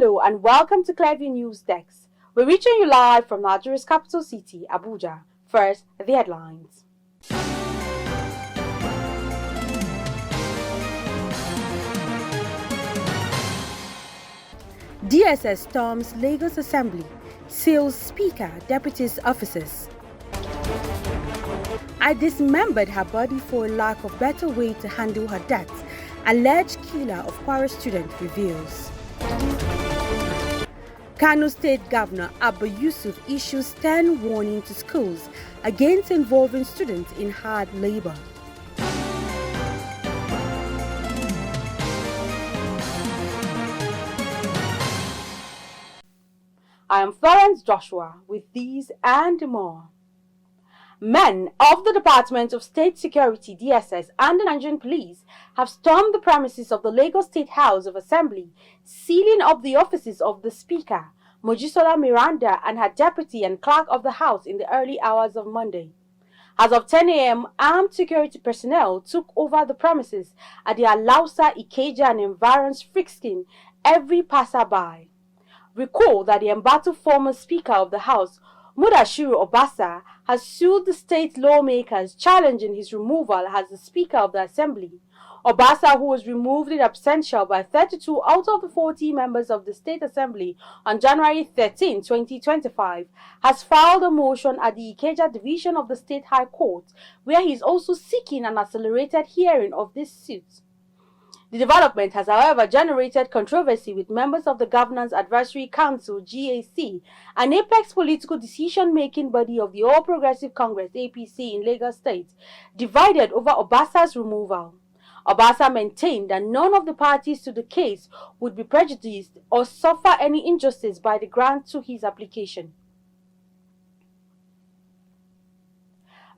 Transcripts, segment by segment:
Hello and welcome to Clearview News Desk. We're reaching you live from Nigeria's capital city, Abuja. First, the headlines. DSS storms Lagos Assembly, seals Speaker, Deputies Offices. I dismembered her body for a lack of better way to handle her death, alleged killer of Kwara student reveals. Kano State Governor Abba Yusuf issues 10 warning to schools against involving students in hard labor. I am Florence Joshua with these and more. Men of the Department of State Security (DSS) and the Nigerian Police have stormed the premises of the Lagos State House of Assembly, sealing up the offices of the Speaker, Mojisola Miranda, and her deputy and clerk of the House in the early hours of Monday. As of 10 a.m., armed security personnel took over the premises at the Alausa, Ikeja and environs, frisking every passerby. Recall that the embattled former Speaker of the House, Mudashiru Obasa, has sued the state lawmakers challenging his removal as the Speaker of the Assembly. Obasa, who was removed in absentia by 32 out of the 40 members of the State Assembly on January 13, 2025, has filed a motion at the Ikeja Division of the State High Court, where he is also seeking an accelerated hearing of this suit. The development has, however, generated controversy with members of the Governance Advisory Council (GAC), an apex political decision-making body of the All Progressive Congress (APC) in Lagos State, divided over Obasa's removal. Obasa maintained that none of the parties to the case would be prejudiced or suffer any injustice by the grant to his application.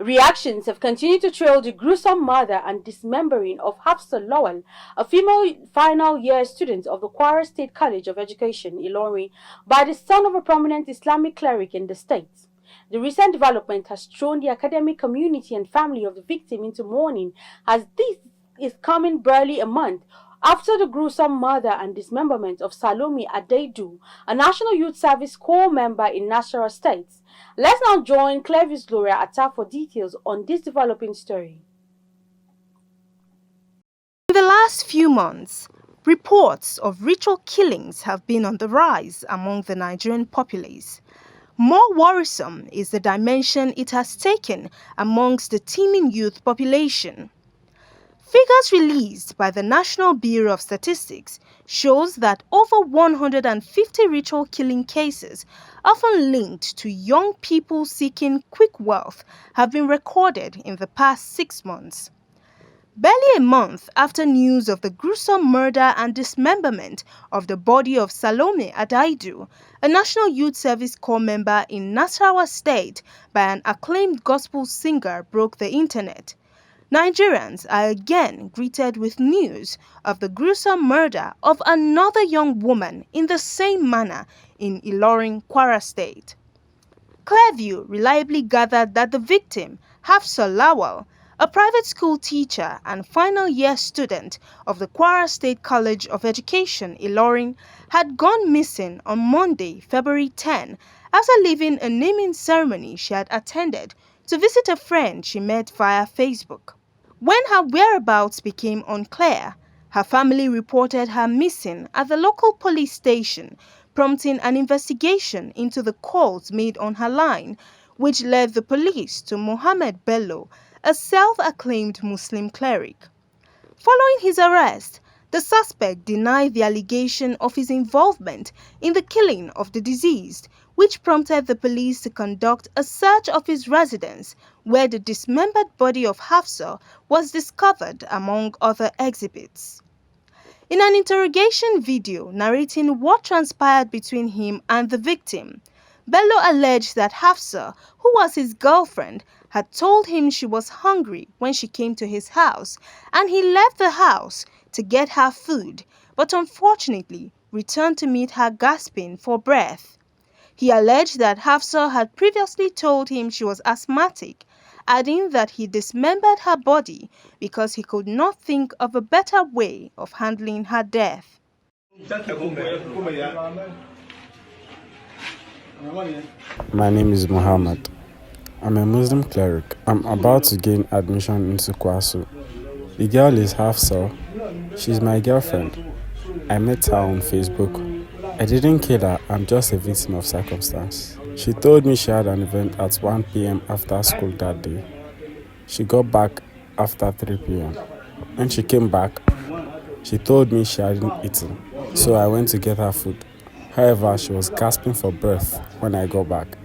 Reactions have continued to trail the gruesome murder and dismembering of Hafsa Lawal, a female final year student of the Kwara State College of Education, Ilorin, by the son of a prominent Islamic cleric in the state. The recent development has thrown the academic community and family of the victim into mourning, as this is coming barely a month after the gruesome murder and dismemberment of Salome Adaidu, a National Youth Service Corps member in Nasarawa State. Let's now join Clearview's Gloria Atta for details on this developing story. In the last few months, reports of ritual killings have been on the rise among the Nigerian populace. More worrisome is the dimension it has taken amongst the teeming youth population. Figures released by the National Bureau of Statistics shows that over 150 ritual killing cases, often linked to young people seeking quick wealth, have been recorded in the past 6 months. Barely a month after news of the gruesome murder and dismemberment of the body of Salome Adaidu, a National Youth Service Corps member in Nasarawa State by an acclaimed gospel singer, broke the internet, Nigerians are again greeted with news of the gruesome murder of another young woman in the same manner in Ilorin, Kwara State. Clearview reliably gathered that the victim, Hafsa Lawal, a private school teacher and final year student of the Kwara State College of Education, Ilorin, had gone missing on Monday, February 10, after leaving a naming ceremony she had attended to visit a friend she met via Facebook. When her whereabouts became unclear, her family reported her missing at the local police station, prompting an investigation into the calls made on her line, which led the police to Mohammed Bello, a self-acclaimed Muslim cleric. Following his arrest, the suspect denied the allegation of his involvement in the killing of the deceased, which prompted the police to conduct a search of his residence, where the dismembered body of Hafsa was discovered among other exhibits. In an interrogation video narrating what transpired between him and the victim, Bello alleged that Hafsa, who was his girlfriend, had told him she was hungry when she came to his house, and he left the house to get her food, but unfortunately returned to meet her gasping for breath. He alleged that Hafsa had previously told him she was asthmatic, adding that he dismembered her body because he could not think of a better way of handling her death. My name is Muhammad. I'm a Muslim cleric. I'm about to gain admission into Kwasu. The girl is Hafsa. She's my girlfriend. I met her on Facebook. I didn't kill her, I'm just a victim of circumstance. She told me she had an event at 1 p.m. after school that day. She got back after 3 p.m. When she came back, she told me she hadn't eaten, so I went to get her food. However, she was gasping for breath when I got back.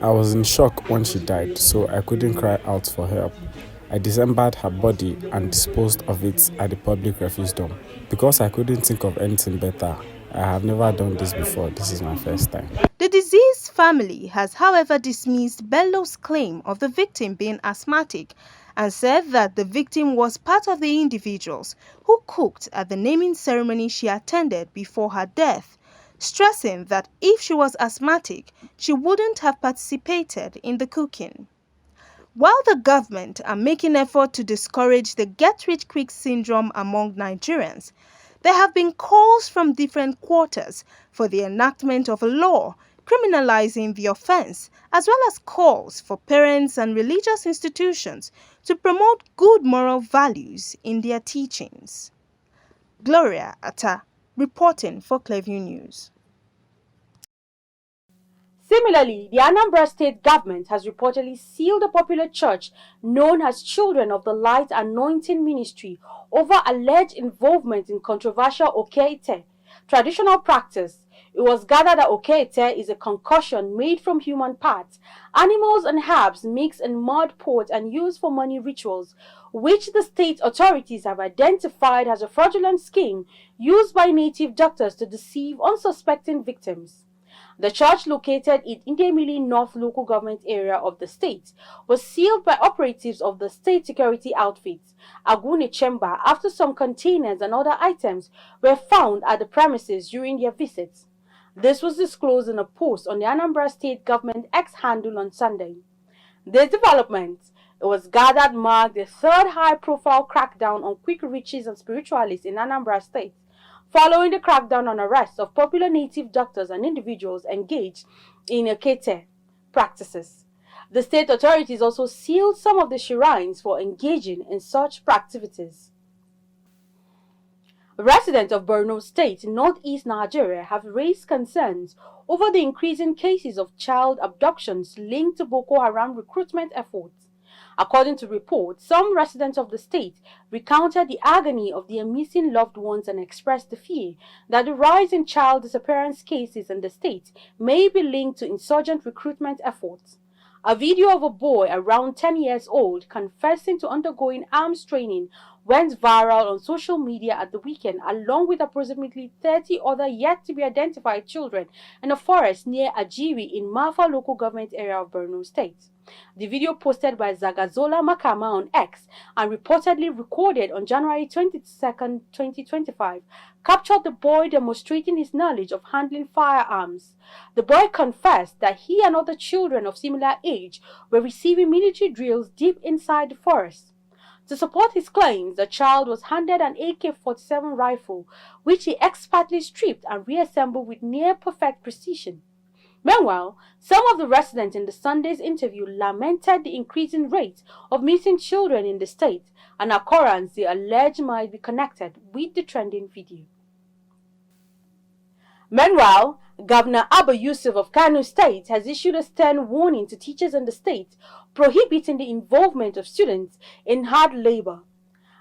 I was in shock when she died, so I couldn't cry out for help. I dismembered her body and disposed of it at the public refuse dump. Because I couldn't think of anything better, I have never done this before. This is my first time. The deceased family has, however, dismissed Bello's claim of the victim being asthmatic and said that the victim was part of the individuals who cooked at the naming ceremony she attended before her death, stressing that if she was asthmatic, she wouldn't have participated in the cooking. While the government are making effort to discourage the get-rich-quick syndrome among Nigerians, there have been calls from different quarters for the enactment of a law criminalizing the offense, as well as calls for parents and religious institutions to promote good moral values in their teachings. Gloria Atta, reporting for Clearview News. Similarly, the Anambra State government has reportedly sealed a popular church known as Children of the Light Anointing Ministry over alleged involvement in controversial Okeite traditional practice. It was gathered that Okeite is a concoction made from human parts, animals and herbs mixed in mud pots and used for money rituals, which the state authorities have identified as a fraudulent scheme used by native doctors to deceive unsuspecting victims. The church, located in Idemili North local government area of the state, was sealed by operatives of the state security outfit, Agune Chamber, after some containers and other items were found at the premises during their visits. This was disclosed in a post on the Anambra State Government X handle on Sunday. This development, it was gathered, marked the third high-profile crackdown on quick riches and spiritualists in Anambra State, following the crackdown on arrests of popular native doctors and individuals engaged in Okete practices. The state authorities also sealed some of the shrines for engaging in such activities. Residents of Borno State, northeast Nigeria, have raised concerns over the increasing cases of child abductions linked to Boko Haram recruitment efforts. According to reports, some residents of the state recounted the agony of their missing loved ones and expressed the fear that the rise in child disappearance cases in the state may be linked to insurgent recruitment efforts. A video of a boy around 10 years old confessing to undergoing arms training went viral on social media at the weekend, along with approximately 30 other yet-to-be-identified children in a forest near Ajiri in Mafa local government area of Borno State. The video, posted by Zagazola Makama on X and reportedly recorded on January 22, 2025, captured the boy demonstrating his knowledge of handling firearms. The boy confessed that he and other children of similar age were receiving military drills deep inside the forest. To support his claims, the child was handed an AK-47 rifle, which he expertly stripped and reassembled with near-perfect precision. Meanwhile, some of the residents in the Sunday's interview lamented the increasing rate of missing children in the state, an occurrence they allege might be connected with the trending video. Meanwhile, Governor Abba Yusuf of Kano State has issued a stern warning to teachers in the state, prohibiting the involvement of students in hard labor.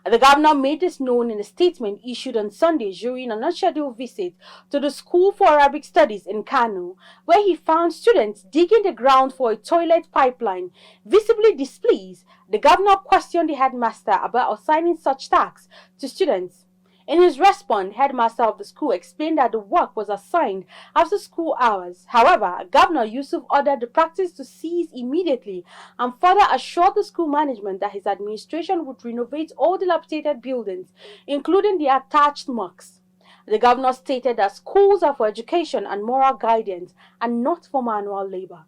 The governor made this known in a statement issued on Sunday during an unscheduled visit to the School for Arabic Studies in Kano, where he found students digging the ground for a toilet pipeline. Visibly displeased, the governor questioned the headmaster about assigning such tasks to students. In his response, headmaster of the school explained that the work was assigned after school hours. However, Governor Yusuf ordered the practice to cease immediately and further assured the school management that his administration would renovate all dilapidated buildings, including the attached mosques. The governor stated that schools are for education and moral guidance and not for manual labor.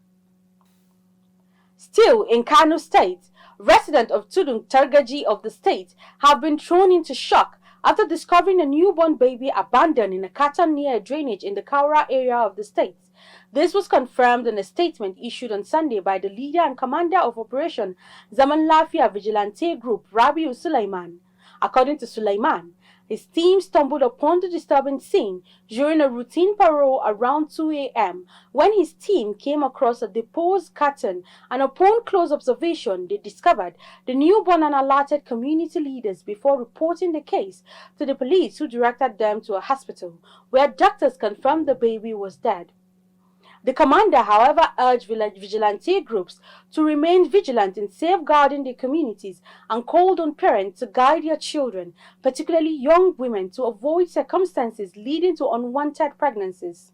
Still, in Kano State, residents of Tudun Targaji of the state have been thrown into shock after discovering a newborn baby abandoned in a carton near a drainage in the Kaura area of the state. This was confirmed in a statement issued on Sunday by the leader and commander of Operation Zaman Lafia Vigilante Group, Rabiu Sulaiman. According to Sulaiman, his team stumbled upon the disturbing scene during a routine patrol around 2 a.m. when his team came across a deposed carton, and upon close observation, they discovered the newborn and alerted community leaders before reporting the case to the police, who directed them to a hospital where doctors confirmed the baby was dead. The commander, however, urged vigilante groups to remain vigilant in safeguarding their communities and called on parents to guide their children, particularly young women, to avoid circumstances leading to unwanted pregnancies.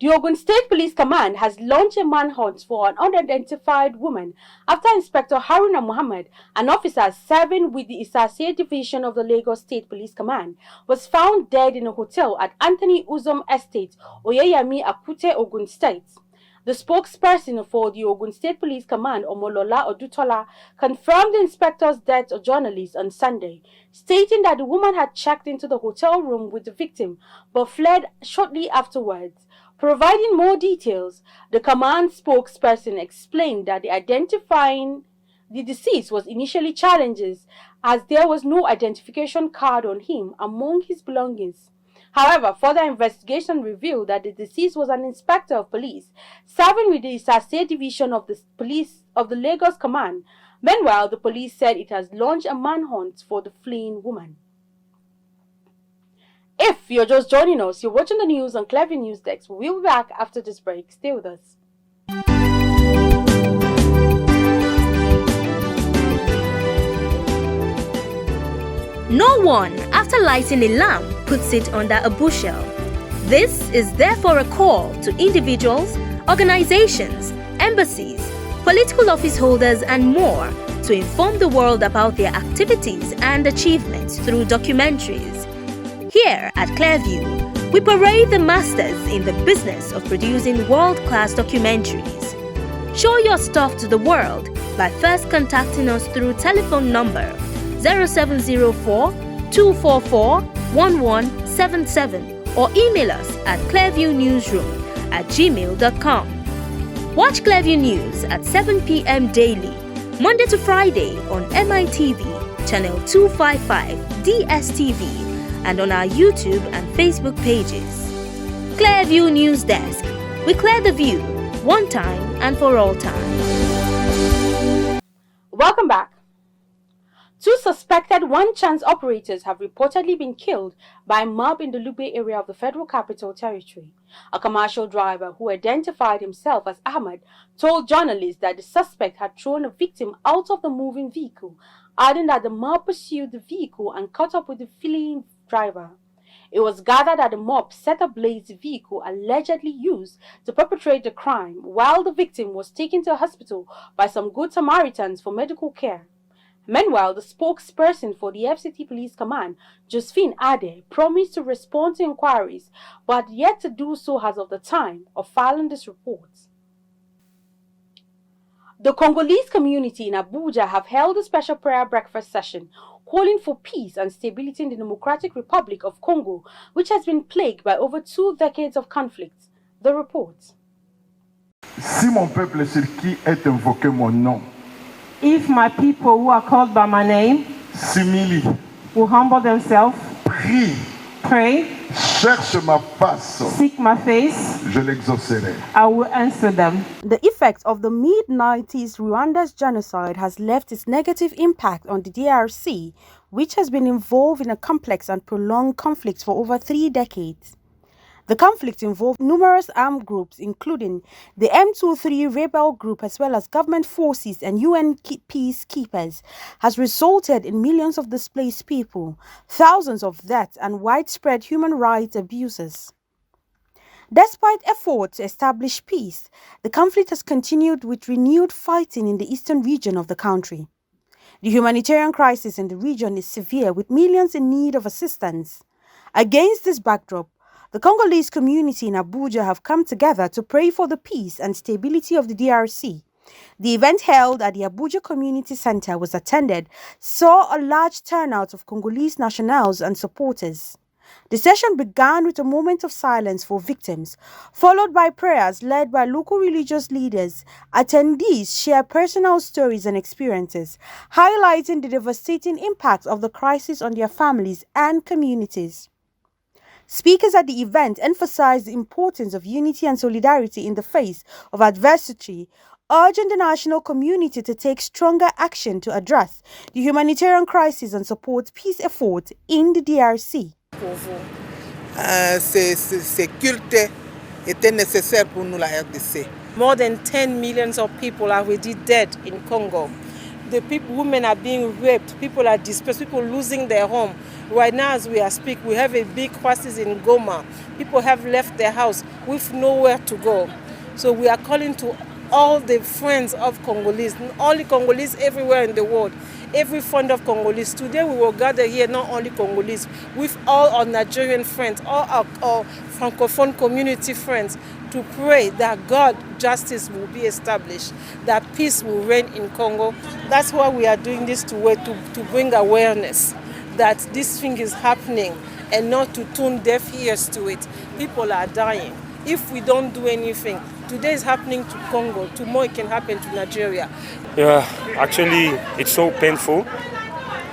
The Ogun State Police Command has launched a manhunt for an unidentified woman after Inspector Haruna Muhammad, an officer serving with the Isase Division of the Lagos State Police Command, was found dead in a hotel at Anthony Uzom Estate, Oyeyami, Akute, Ogun State. The spokesperson for the Ogun State Police Command, Omolola Odutola, confirmed the inspector's death to journalists on Sunday, stating that the woman had checked into the hotel room with the victim but fled shortly afterwards. Providing more details, the command spokesperson explained that identifying the deceased was initially challenges, as there was no identification card on him among his belongings. However, further investigation revealed that the deceased was an inspector of police serving with the Isase Division of the Police of the Lagos Command. Meanwhile, the police said it has launched a manhunt for the fleeing woman. If you're just joining us, you're watching the news on Clever News Desk. We'll be back after this break. Stay with us. No one, after lighting a lamp, puts it under a bushel. This is therefore a call to individuals, organizations, embassies, political office holders, and more to inform the world about their activities and achievements through documentaries. Here at Clearview, we parade the masters in the business of producing world-class documentaries. Show your stuff to the world by first contacting us through telephone number 0704 244 1177 or email us at clearviewnewsroom@gmail.com. Watch Clearview News at 7 p.m. daily, Monday to Friday on MITV, channel 255, DSTV, and on our YouTube and Facebook pages. Clearview News Desk. We clear the view, one time and for all time. Welcome back. Two suspected one-chance operators have reportedly been killed by a mob in the Lube area of the Federal Capital Territory. A commercial driver who identified himself as Ahmed told journalists that the suspect had thrown a victim out of the moving vehicle, adding that the mob pursued the vehicle and caught up with the fleeing driver. It was gathered that the mob set ablaze the vehicle allegedly used to perpetrate the crime, while the victim was taken to a hospital by some Good Samaritans for medical care. Meanwhile, the spokesperson for the FCT Police Command, Josephine Ade, promised to respond to inquiries, but yet to do so as of the time of filing this report. The Congolese community in Abuja have held a special prayer breakfast session calling for peace and stability in the Democratic Republic of Congo, which has been plagued by over 2 decades of conflict. The report. Si mon peuple sur qui est invoqué mon nom, if my people who are called by my name s'humilie, will humble themselves, prie, pray, cherche ma face, seek my face, je l'exaucerai. I will answer them. The effect of the mid-90s Rwanda's genocide has left its negative impact on the DRC, which has been involved in a complex and prolonged conflict for over 3 decades. The conflict involved numerous armed groups, including the M23 rebel group as well as government forces and UN peacekeepers, has resulted in millions of displaced people, thousands of deaths, and widespread human rights abuses. Despite efforts to establish peace, the conflict has continued with renewed fighting in the eastern region of the country. The humanitarian crisis in the region is severe, with millions in need of assistance. Against this backdrop, the Congolese community in Abuja have come together to pray for the peace and stability of the DRC. The event held at the Abuja Community Center was attended, saw a large turnout of Congolese nationals and supporters. The session began with a moment of silence for victims, followed by prayers led by local religious leaders. Attendees shared personal stories and experiences, highlighting the devastating impact of the crisis on their families and communities. Speakers at the event emphasized the importance of unity and solidarity in the face of adversity, urging the national community to take stronger action to address the humanitarian crisis and support peace efforts in the DRC. Ces cultes étaient nécessaires pour nous, la RDC. More than 10 million of people are already dead in Congo. Women are being raped, people are displaced, people losing their home. Right now, as we are speaking, we have a big crisis in Goma. People have left their house with nowhere to go. So we are calling to all the friends of Congolese, all the Congolese everywhere in the world, every friend of Congolese. Today we will gather here, not only Congolese, with all our Nigerian friends, all our Francophone community friends, to pray that God justice will be established, that peace will reign in Congo. That's why we are doing this to bring awareness that this thing is happening and not to turn deaf ears to it. People are dying. If we don't do anything, today is happening to Congo, tomorrow it can happen to Nigeria. Yeah, actually it's so painful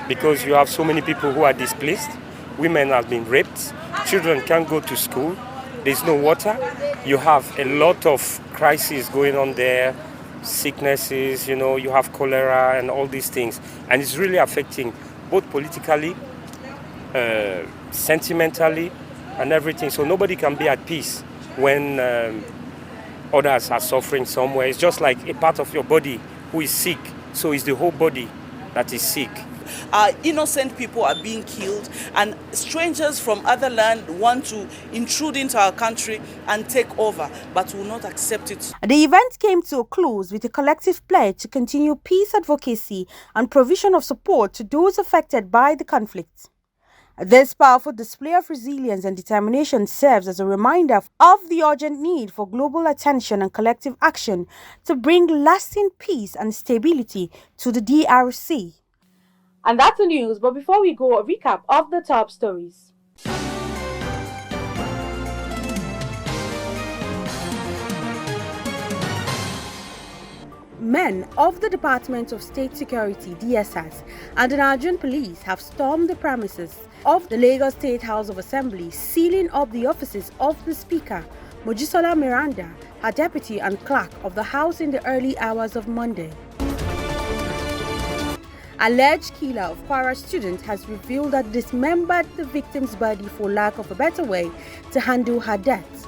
because you have so many people who are displaced. Women have been raped, children can't go to school, there's no water. You have a lot of crises going on there, sicknesses, you have cholera and all these things. And it's really affecting both politically, sentimentally, and everything. So nobody can be at peace when others are suffering somewhere. It's just like a part of your body who is sick. So it's the whole body that is sick. Innocent people are being killed, and strangers from other land want to intrude into our country and take over, but will not accept it. The event came to a close with a collective pledge to continue peace advocacy and provision of support to those affected by the conflict. This powerful display of resilience and determination serves as a reminder of the urgent need for global attention and collective action to bring lasting peace and stability to the DRC. And that's the news, but before we go, a recap of the top stories. Men of the Department of State Security (DSS) and the Nigerian police have stormed the premises of the Lagos State House of Assembly, sealing up the offices of the Speaker, Mojisola Miranda, her deputy and clerk of the House in the early hours of Monday. Alleged killer of Kwara student has revealed that dismembered the victim's body for lack of a better way to handle her death.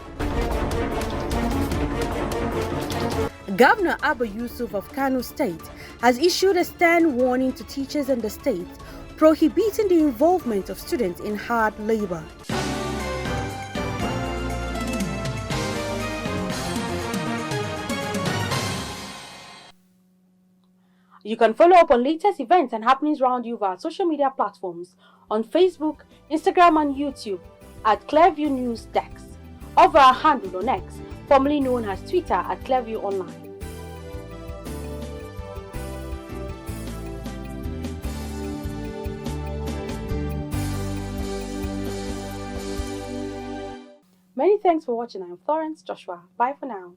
Governor Abba Yusuf of Kano State has issued a stern warning to teachers in the state, prohibiting the involvement of students in hard labor. You can follow up on latest events and happenings around you via social media platforms on Facebook, Instagram and YouTube at Clearview News Dex, or via our handle on X, formerly known as Twitter at Clearview Online. Many thanks for watching. I'm Florence Joshua. Bye for now.